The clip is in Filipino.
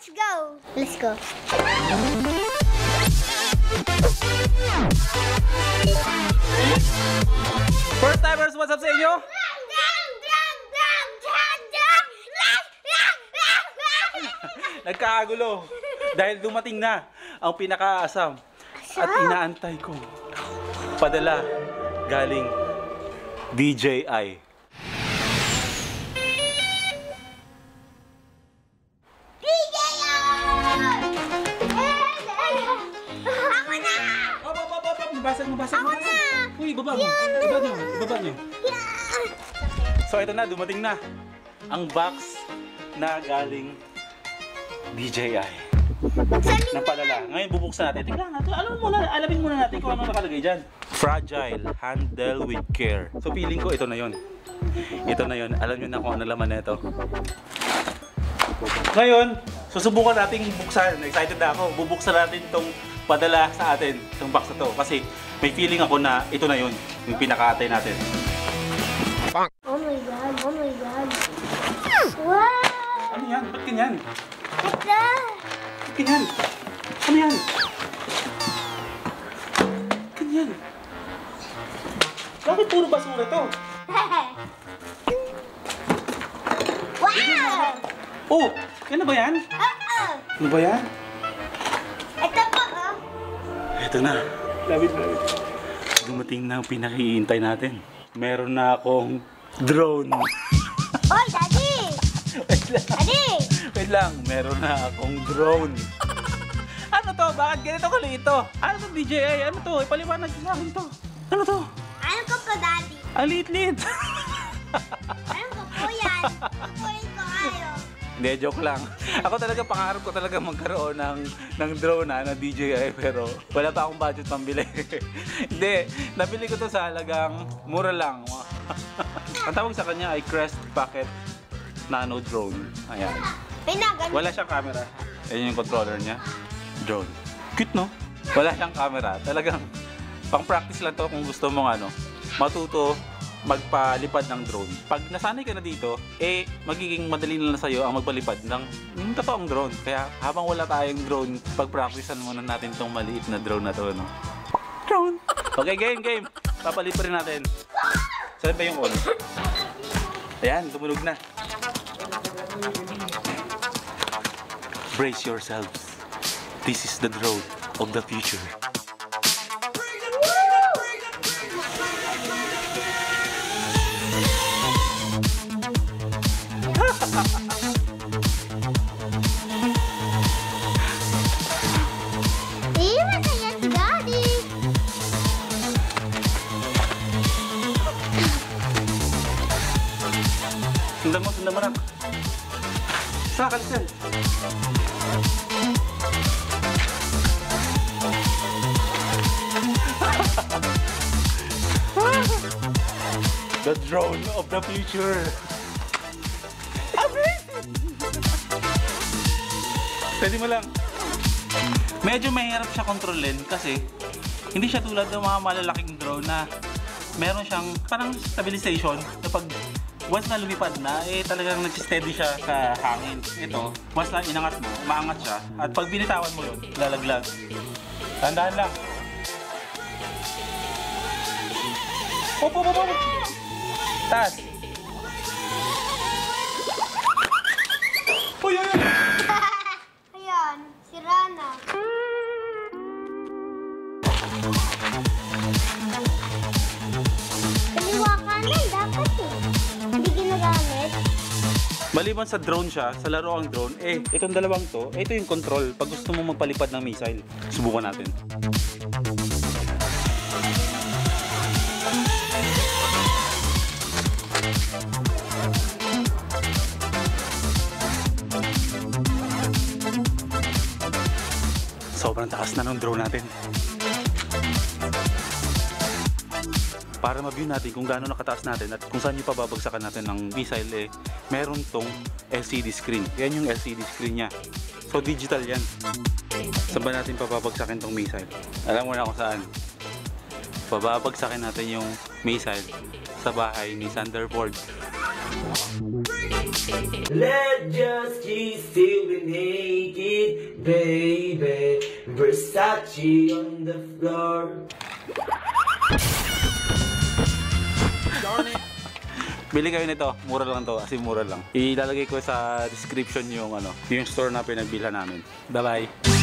let's go. Let's go. First timers, what's up sa inyo? Nagkakagulo dahil dumating na ang pinakaasam at inaantay ko padala galing DJI. Mabasag. Uy, ibaba nyo. So ito na, dumating na ang box na galing DJI na padala. Ngayon bubuksan natin. Tingnan natin. Alamin muna natin kung ano nakalagay dyan. Fragile, handle with care. So feeling ko ito na yon. Ito na yon. Alam nyo na kung ano laman na ito. Ngayon, susubukan natin buksan. Excited na ako. Bubuksan natin itong padala sa atin, itong box na to. Kasi may feeling ako na ito na yun, yung pinakaatay natin. Oh my God, oh my God. Wow! Ano yan? Ba't ganyan? What's that? Ba't ganyan? Ano yan? Ganyan. Bakit puro basura to? Wow! Oh! Yan na ba yan? Ano ba yan? Ito po, oh. Ito na. Labit. Dumating na ang pinakihintay natin. Meron na akong drone. Hoy, Daddy! Daddy! Wait lang, meron na akong drone. Ano to? Bakit ganito kulit ito? Ano to DJI? Ano to? Ipaliwanag sa akin to. Ano to? Ano ko po, Daddy? Ang liit-liit. Ano ko po yan? Kukunin ko kayo. Hindi, joke lang. Ako talaga, pangarap ko talaga magkaroon ng drone na DJI pero wala pa akong budget pambili. Hindi, nabili ko to sa halagang mura lang. Ang tawag sa kanya ay Crest Pocket Nano Drone. Ayan. Wala siyang camera. Ayan yung controller niya. Drone. Cute, no? Wala siyang camera. Talagang pang-practice lang to kung gusto mong matuto magpalipad ng drone. Pag nasanay ka na dito, magiging madali na lang sa'yo ang magpalipad ng totoong drone. Kaya habang wala tayong drone, pag-practicean muna natin tong maliit na drone na to, no? Drone! Okay, game! Papalipad rin natin. Saan ba yung on? Ayan, tumunog na. Brace yourselves. This is the drone of the future. Masaya si Daddy. Sundan mo na. Sa kalisan. The drone of the future. Pwede mo lang. Medyo mahirap siya kontrolin kasi hindi siya tulad ng mga malalaking drone na meron siyang parang stabilization na pag once na lumipad na, talagang nag-steady siya sa hangin. Ito, once na inangat mo, umaangat siya at pag binitawan mo yun, lalaglag. Tandaan lang. Opo. Taas. Uy! Ayan, si Rana. Kaliwa kanan dapat Hindi ginagamit. Maliban sa drone siya, sa laro ang drone, itong dalawang to, ito yung control pag gusto mo magpalipad ng missile. Subukan natin. Sobrang taas na ng drone natin. Para ma-view natin kung gaano nakataas natin at kung saan yung pababagsakan natin ng missile, meron tong LCD screen. Yan yung LCD screen niya. So digital yan. Saan ba natin pababagsakin tong missile? Alam mo na kung saan. Pababagsakin natin yung missile sa bahay ni Thunderbolt. Let's just keep feeling naked, baby. Versace on the floor. Darn it! Bili kayo nito, mura lang to, kasi mura lang. Ilalagay ko sa description yung store na pinagbilhan namin. Bye-bye!